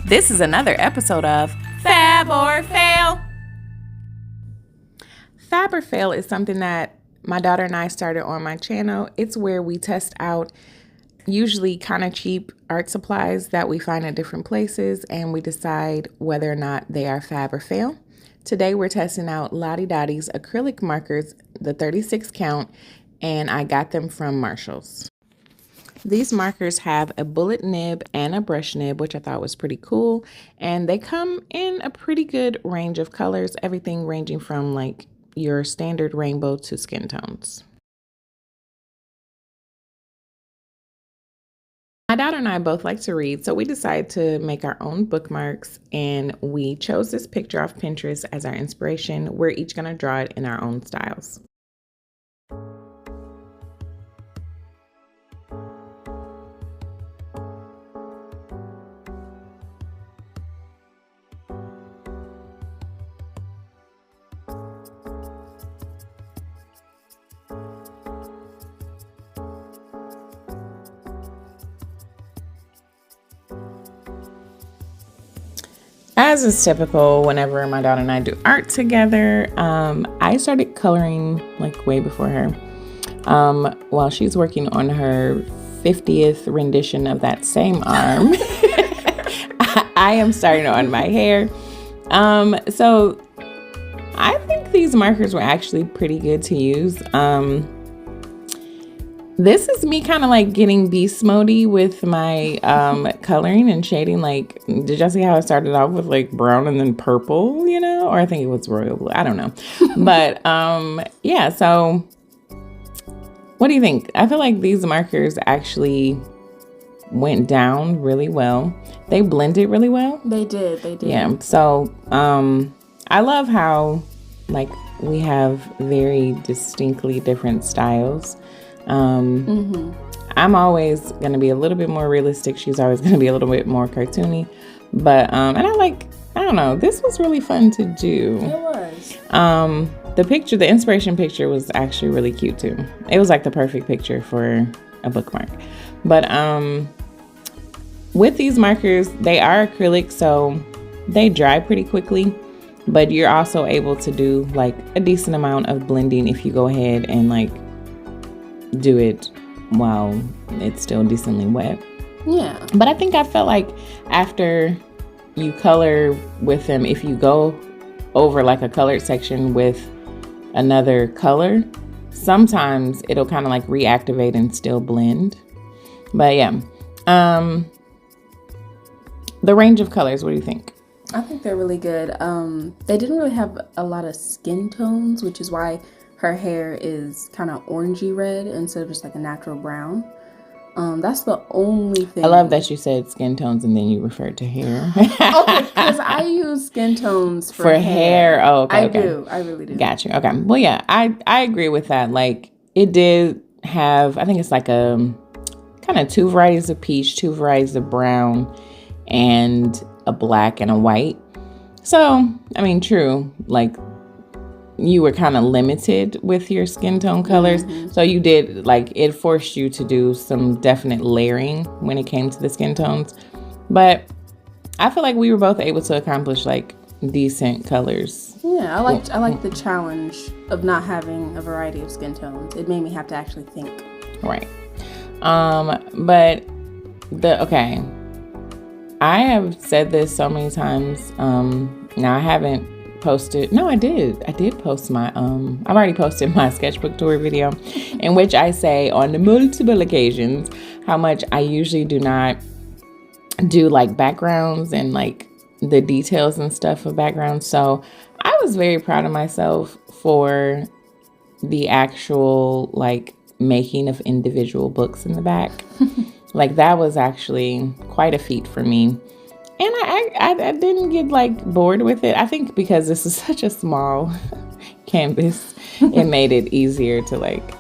This is another episode of Fab or Fail. Fab or Fail is something that my daughter and I started on my channel. It's where we test out usually kind of cheap art supplies that we find at different places, and we decide whether or not they are fab or fail. Today we're testing out Loddie Doddie's acrylic markers, the 36 count, and I got them from Marshall's. These markers have a bullet nib and a brush nib, which I thought was pretty cool. And they come in a pretty good range of colors, everything ranging from like your standard rainbow to skin tones. My daughter and I both like to read, so we decided to make our own bookmarks, and we chose this picture off Pinterest as our inspiration. We're each going to draw it in our own styles. As is typical, whenever my daughter and I do art together, I started coloring like way before her. While she's working on her 50th rendition of that same arm, I am starting on my hair. So I think these markers were actually pretty good to use. This is me kind of like getting beast mode-y with my coloring and shading. Like, did y'all see how I started off with like brown and then purple, you know? Or I think it was royal blue. I don't know. But yeah, so what do you think? I feel like these markers actually went down really well. They blended really well. They did. Yeah. So I love how like we have very distinctly different styles. I'm always going to be a little bit more realistic. She's always going to be a little bit more cartoony. But, and I don't know, this was really fun to do. It was. The inspiration picture was actually really cute too. It was like the perfect picture for a bookmark. But, with these markers, they are acrylic, so they dry pretty quickly. But you're also able to do like a decent amount of blending if you go ahead and like do it while it's still decently wet. Yeah. But I think I felt like after you color with them, if you go over like a colored section with another color, sometimes it'll kind of like reactivate and still blend. But yeah. The range of colors, what do you think? I think they're really good. They didn't really have a lot of skin tones, which is why her hair is kind of orangey red instead of just like a natural brown. That's the only thing. I love that you said skin tones and then you referred to hair. Okay, because I use skin tones for hair. Oh, okay. I do. I really do. Gotcha. Okay. Well, yeah, I agree with that. Like, it did have, I think it's like a kind of 2 varieties of peach, 2 varieties of brown, and a black and a white. So, I mean, true. Like, you were kind of limited with your skin tone colors. So you did, like, it forced you to do some definite layering when it came to the skin tones. But I feel like we were both able to accomplish like decent colors. Yeah, I liked the challenge of not having a variety of skin tones. It made me have to actually think. Right. But okay. I have said this so many times. Now I haven't posted. No, I did post my I've already posted my sketchbook tour video, in which I say on the multiple occasions how much I usually do not do like backgrounds and like the details and stuff of backgrounds. So I was very proud of myself for the actual like making of individual books in the back. Like, that was actually quite a feat for me. And I didn't get like bored with it. I think because this is such a small canvas, it made it easier to like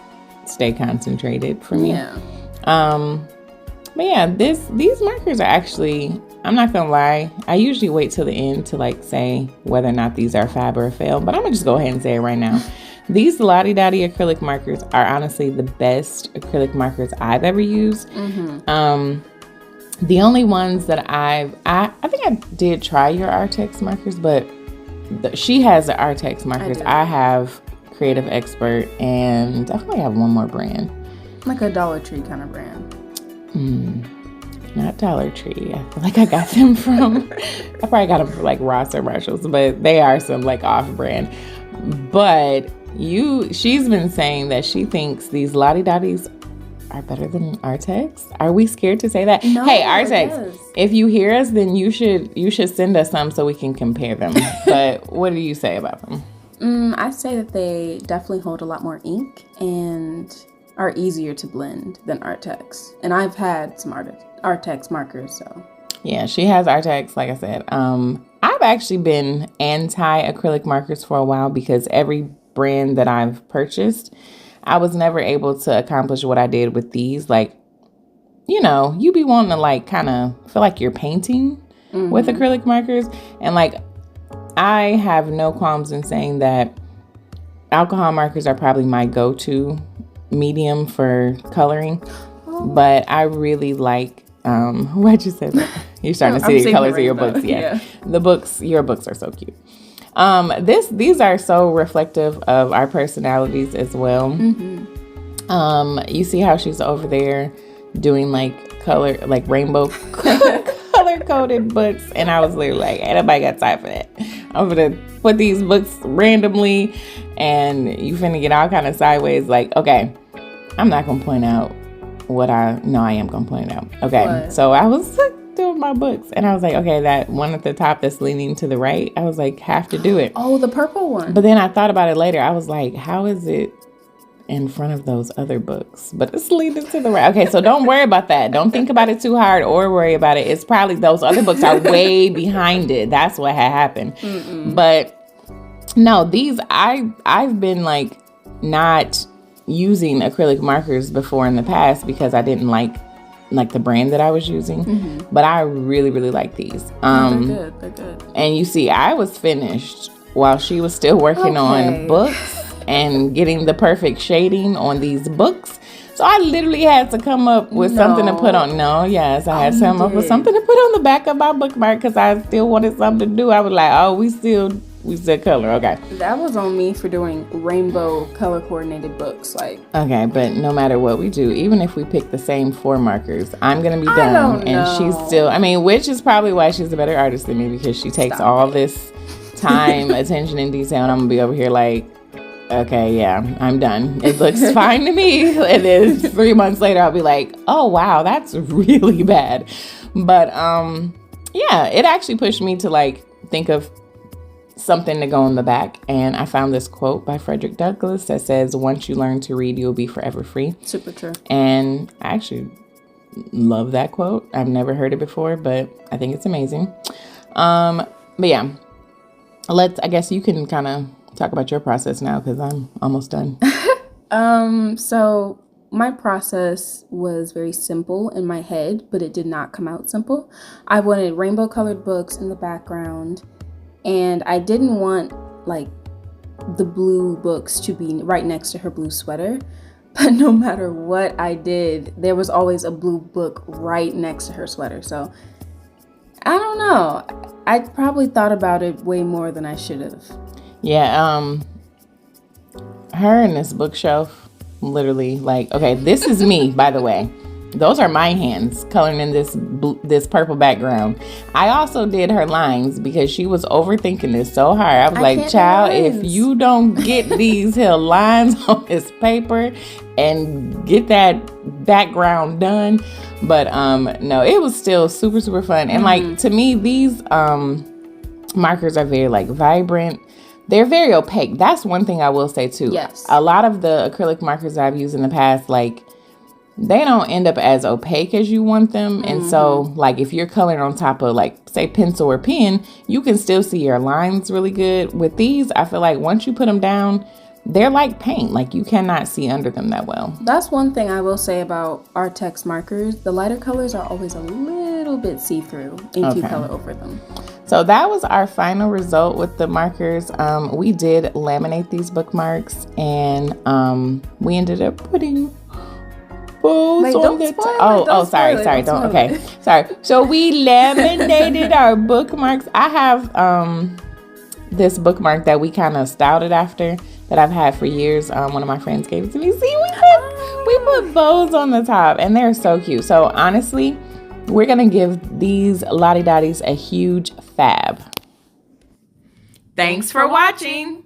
stay concentrated for me. Yeah. But yeah, these markers are actually, I'm not gonna lie, I usually wait till the end to like say whether or not these are fab or a fail, but I'm gonna just go ahead and say it right now. These Loddie Doddie acrylic markers are honestly the best acrylic markers I've ever used. The only ones that I think I did try your Artex markers, but she has the Artex markers. I have Creative Expert, and I feel like I have one more brand. Like a Dollar Tree kind of brand. Not Dollar Tree. I feel like I got them from, I probably got them from like Ross or Marshalls, but they are some like off-brand. But she's been saying that she thinks these Loddie Doddies are better than Artex. Are we scared to say that? No, hey, Artex, if you hear us, then you should send us some so we can compare them. But what do you say about them? I say that they definitely hold a lot more ink and are easier to blend than Artex. And I've had some Artex markers, so. Yeah, she has Artex, like I said. I've actually been anti-acrylic markers for a while because every brand that I've purchased, I was never able to accomplish what I did with these. Like, you be wanting to like kind of feel like you're painting with acrylic markers. And like, I have no qualms in saying that alcohol markers are probably my go-to medium for coloring. But I really like, why'd you say that? You're starting to see the colors of your books. Yeah. Your books are so cute. These are so reflective of our personalities as well. You see how she's over there doing like rainbow color coded books, and I was literally like, ain't nobody got time for that. I'm gonna put these books randomly, and you finna get all kind of sideways. Like, okay, I'm not gonna point out I am gonna point it out. Okay, what? So I was doing my books, and I was like, okay, that one at the top that's leaning to the right, I was like, have to do it. Oh, the purple one. But then I thought about it later. I was like, how is it in front of those other books? But it's leaning to the right. Okay, so don't worry about that. Don't think about it too hard or worry about it. It's probably those other books are way behind it. That's what had happened. But no, these I've been like not using acrylic markers before in the past because I didn't like the brand that I was using, but I really, really like these. They're good. And you see, I was finished while she was still working on books and getting the perfect shading on these books. So I literally had to come up with something to put on. I had to come up with something to put on the back of my bookmark because I still wanted something to do. I was like, we still color. Okay. That was on me for doing rainbow color coordinated books. Okay, but no matter what we do, even if we pick the same 4 markers, I'm going to be done. And she's still, which is probably why she's a better artist than me, because she takes this time, attention, and detail, and I'm going to be over here like, okay, yeah, I'm done. It looks fine to me. And then 3 months later, I'll be like, oh, wow, that's really bad. But, it actually pushed me to think of something to go on the back, and I found this quote by Frederick Douglass that says, once you learn to read, you'll be forever free. Super true. And I actually love that quote. I've never heard it before, but I think it's amazing. But yeah, I guess you can kind of talk about your process now, because I'm almost done. So my process was very simple in my head, but it did not come out simple. I wanted rainbow colored books in the background, and I didn't want the blue books to be right next to her blue sweater. But no matter what I did, there was always a blue book right next to her sweater. So I don't know. I probably thought about it way more than I should have. Yeah, her and this bookshelf, literally, okay, this is me, by the way. Those are my hands coloring in this purple background. I also did her lines because she was overthinking this so hard. I was like, child, if you don't get these here lines on this paper and get that background done. But no, it was still super, super fun. And to me, these markers are very vibrant. They're very opaque. That's one thing I will say too. Yes. A lot of the acrylic markers I've used in the past, they don't end up as opaque as you want them. And so, if you're coloring on top of, say, pencil or pen, you can still see your lines really good. With these, I feel like once you put them down, they're like paint. You cannot see under them that well. That's one thing I will say about Artex markers. The lighter colors are always a little bit see-through if you color over them. So that was our final result with the markers. We did laminate these bookmarks, and we ended up putting bows on the top. Sorry. So we laminated our bookmarks. I have this bookmark that we kind of styled it after, that I've had for years. One of my friends gave it to me. See, we put bows on the top, and they're so cute. So honestly, we're gonna give these Loddie Doddies a huge fab. Thanks for watching.